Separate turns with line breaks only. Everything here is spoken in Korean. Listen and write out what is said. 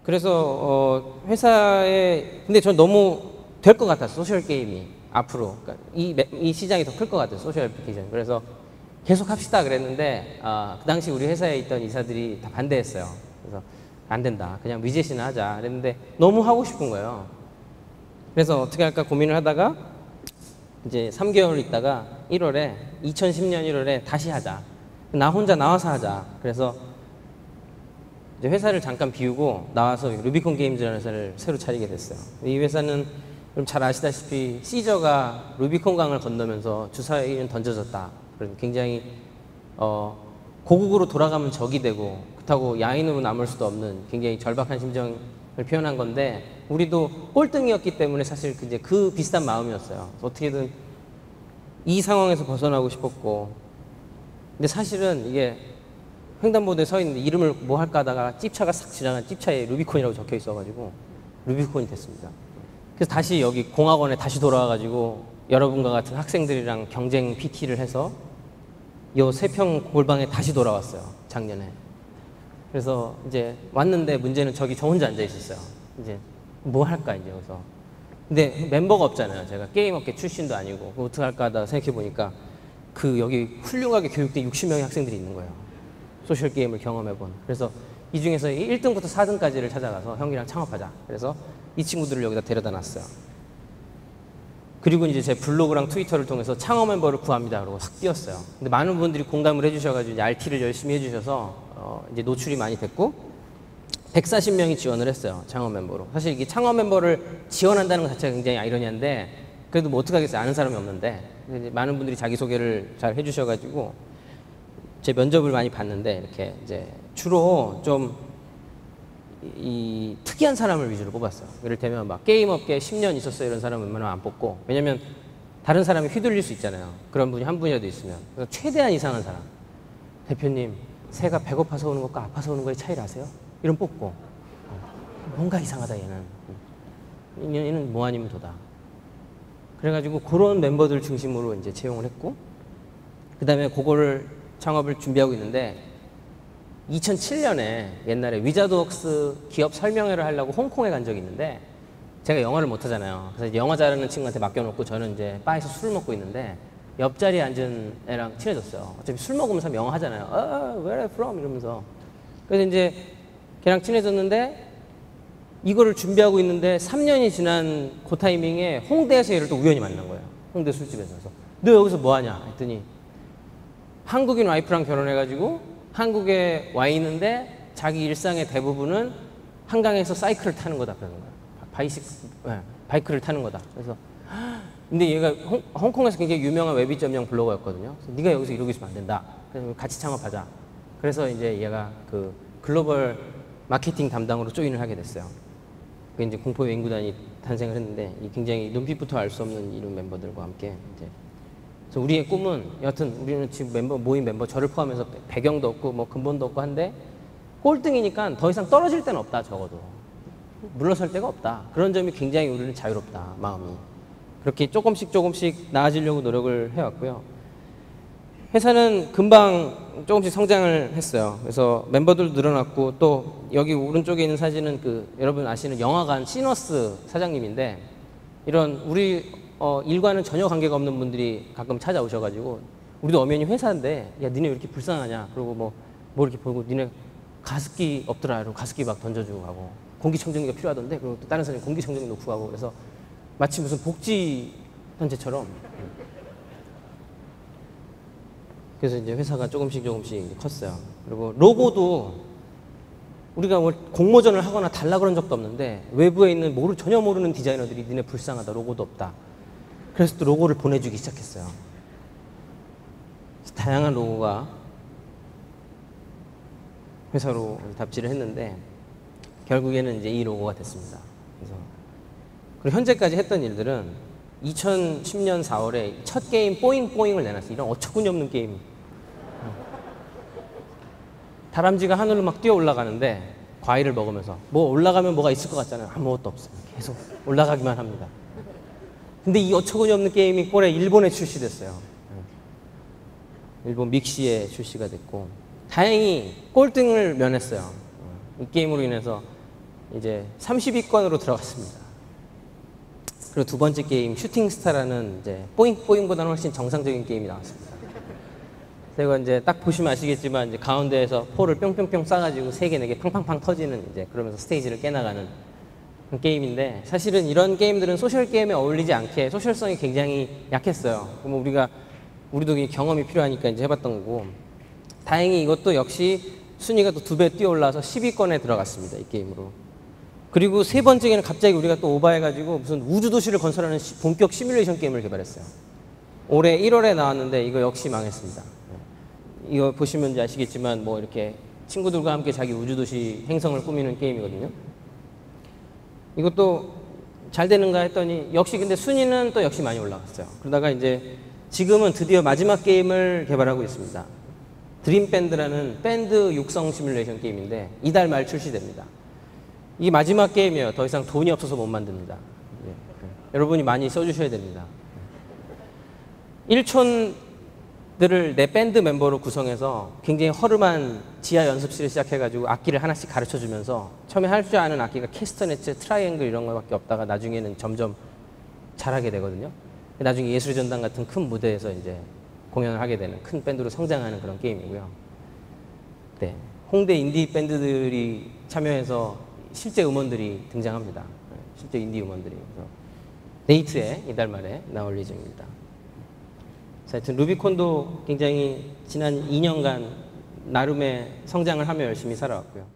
그래서 회사에 근데 전 너무 될 것 같았어. 소셜 게임이 앞으로 그러니까 이 시장이 더 클 것 같아요. 소셜 애플리케이션. 그래서 계속 합시다 그랬는데 그 당시 우리 회사에 있던 이사들이 다 반대했어요. 그래서 안 된다. 그냥 위젯이나 하자. 그랬는데 너무 하고 싶은 거예요. 그래서 어떻게 할까 고민을 하다가 이제 3개월 있다가 2010년 1월에 다시 하자. 나 혼자 나와서 하자. 그래서 이제 회사를 잠깐 비우고 나와서 루비콘 게임즈라는 회사를 새로 차리게 됐어요. 이 회사는 그럼 잘 아시다시피 시저가 루비콘 강을 건너면서 주사위는 던져졌다. 굉장히 고국으로 돌아가면 적이 되고 그렇다고 야인으로 남을 수도 없는 굉장히 절박한 심정을 표현한 건데 우리도 꼴등이었기 때문에 사실 이제 그 비슷한 마음이었어요. 어떻게든 이 상황에서 벗어나고 싶었고 근데 사실은 이게 횡단보도에 서 있는데 이름을 뭐 할까 하다가 찝차가 싹 지나간 찝차에 루비콘이라고 적혀 있어가지고 루비콘이 됐습니다. 그래서 다시 여기 공학원에 다시 돌아와가지고 여러분과 같은 학생들이랑 경쟁 PT를 해서 요 세평 골방에 다시 돌아왔어요. 작년에. 그래서 이제 왔는데 문제는 저기 저 혼자 앉아 있었어요. 이제 뭐 할까 이제 그래서 근데 멤버가 없잖아요. 제가 게임업계 출신도 아니고 어떻게 할까 하다 생각해 보니까 그 여기 훌륭하게 교육된 60명의 학생들이 있는 거예요. 소셜 게임을 경험해본. 그래서 이 중에서 1등부터 4등까지를 찾아가서 형이랑 창업하자. 그래서 이 친구들을 여기다 데려다 놨어요. 그리고 이제 제 블로그랑 트위터를 통해서 창업 멤버를 구합니다. 그러고 확 띄웠어요. 근데 많은 분들이 공감을 해주셔가지고 이제 RT를 열심히 해주셔서 이제 노출이 많이 됐고 140명이 지원을 했어요. 창업 멤버로. 사실 이게 창업 멤버를 지원한다는 것 자체가 굉장히 아이러니한데 그래도 뭐 어떡하겠어요. 아는 사람이 없는데 이제 많은 분들이 자기소개를 잘 해주셔가지고 제 면접을 많이 봤는데 이렇게 이제 주로 좀 이 특이한 사람을 위주로 뽑았어요. 이를테면 막 게임 업계에 10년 있었어요 이런 사람은 웬만하면 안 뽑고 왜냐면 다른 사람이 휘둘릴 수 있잖아요. 그런 분이 한 분이라도 있으면. 그래서 최대한 이상한 사람. 대표님 새가 배고파서 오는 것과 아파서 오는 거의 차이를 아세요? 이런 뽑고 뭔가 이상하다 얘는 뭐 아니면 도다. 그래가지고 그런 멤버들 중심으로 이제 채용을 했고 그 다음에 그거를 창업을 준비하고 있는데 2007년에 옛날에 위자드웍스 기업 설명회를 하려고 홍콩에 간 적이 있는데 제가 영어를 못하잖아요. 그래서 영어 잘하는 친구한테 맡겨놓고 저는 이제 바에서 술을 먹고 있는데 옆자리에 앉은 애랑 친해졌어요. 어차피 술 먹으면 사람 영어 하잖아요. Where are you from? 이러면서. 그래서 이제 걔랑 친해졌는데 이거를 준비하고 있는데 3년이 지난 그 타이밍에 홍대에서 얘를 또 우연히 만난 거예요. 홍대 술집에서. 그래서 너 여기서 뭐 하냐? 했더니 한국인 와이프랑 결혼해가지고 한국에 와 있는데 자기 일상의 대부분은 한강에서 사이클을 타는 거다 그러는 거야. 바이크를 타는 거다. 그래서 근데 얘가 홍콩에서 굉장히 유명한 웹2.0 블로거였거든요. 그래서 네가 여기서 이러고 있으면 안 된다. 그래서 같이 창업하자. 그래서 이제 얘가 그 글로벌 마케팅 담당으로 조인을 하게 됐어요. 그 이제 공포의 인구단이 탄생을 했는데 굉장히 눈빛부터 알 수 없는 이런 멤버들과 함께 이제. 그래서 우리의 꿈은 여하튼 우리는 지금 모임 멤버 저를 포함해서 배경도 없고 뭐 근본도 없고 한데 꼴등이니까 더 이상 떨어질 데는 없다 적어도 물러설 데가 없다. 그런 점이 굉장히 우리는 자유롭다 마음이. 그렇게 조금씩 나아지려고 노력을 해왔고요. 회사는 금방 조금씩 성장을 했어요. 그래서 멤버들도 늘어났고 또 여기 오른쪽에 있는 사진은 그 여러분 아시는 영화관 시너스 사장님인데 이런 우리 일과는 전혀 관계가 없는 분들이 가끔 찾아오셔가지고 우리도 엄연히 회사인데 야 니네 왜 이렇게 불쌍하냐 그리고 뭐 이렇게 보고 니네 가습기 없더라 이러고 가습기 막 던져주고 가고 공기청정기가 필요하던데 그리고 또 다른 사람이 공기청정기 놓고 가고 그래서 마치 무슨 복지 단체처럼 그래서 이제 회사가 조금씩 컸어요. 그리고 로고도 우리가 뭐 공모전을 하거나 달라 그런 적도 없는데 외부에 있는 전혀 모르는 디자이너들이 니네 불쌍하다 로고도 없다. 그래서 또 로고를 보내주기 시작했어요. 다양한 로고가 회사로 답지를 했는데 결국에는 이제 이 로고가 됐습니다. 그래서 그리고 현재까지 했던 일들은 2010년 4월에 첫 게임 뽀잉뽀잉을 내놨어요. 이런 어처구니 없는 게임. 다람쥐가 하늘로 막 뛰어 올라가는데 과일을 먹으면서 뭐 올라가면 뭐가 있을 것 같잖아요. 아무것도 없어요. 계속 올라가기만 합니다. 근데 이 어처구니 없는 게임이 올해 일본에 출시됐어요. 일본 믹시에 출시가 됐고 다행히 꼴등을 면했어요. 이 게임으로 인해서 이제 30위권으로 들어갔습니다. 그리고 두 번째 게임 슈팅스타라는 이제 뽀잉뽀잉보다는 훨씬 정상적인 게임이 나왔습니다. 그리고 이제 딱 보시면 아시겠지만 이제 가운데에서 포를 뿅뿅뿅 쏴가지고 3개, 4개 팡팡팡 터지는 이제 그러면서 스테이지를 깨나가는 게임인데 사실은 이런 게임들은 소셜 게임에 어울리지 않게 소셜성이 굉장히 약했어요. 그럼 우리도 경험이 필요하니까 이제 해봤던 거고 다행히 이것도 역시 순위가 또 2배 뛰어 올라서 10위권에 들어갔습니다. 이 게임으로. 그리고 세 번째는 갑자기 우리가 또 오버해가지고 무슨 우주도시를 건설하는 본격 시뮬레이션 게임을 개발했어요. 올해 1월에 나왔는데 이거 역시 망했습니다. 이거 보시면 이제 아시겠지만 뭐 이렇게 친구들과 함께 자기 우주도시 행성을 꾸미는 게임이거든요. 이것도 잘 되는가 했더니 역시 근데 순위는 또 역시 많이 올라갔어요. 그러다가 이제 지금은 드디어 마지막 게임을 개발하고 있습니다. 드림밴드라는 밴드 육성 시뮬레이션 게임인데 이달 말 출시됩니다. 이게 마지막 게임이에요. 더 이상 돈이 없어서 못 만듭니다. 여러분이 많이 써주셔야 됩니다. 1촌들을 내 밴드 멤버로 구성해서 굉장히 허름한 지하 연습실을 시작해가지고 악기를 하나씩 가르쳐주면서 처음에 할 줄 아는 악기가 캐스터네츠, 트라이앵글 이런 거밖에 없다가 나중에는 점점 잘하게 되거든요. 나중에 예술의 전당 같은 큰 무대에서 이제 공연을 하게 되는 큰 밴드로 성장하는 그런 게임이고요. 네, 홍대 인디 밴드들이 참여해서 실제 음원들이 등장합니다. 실제 인디 음원들이. 네이트에 이달 말에 나올 예정입니다. 하여튼 루비콘도 굉장히 지난 2년간 나름의 성장을 하며 열심히 살아왔고요.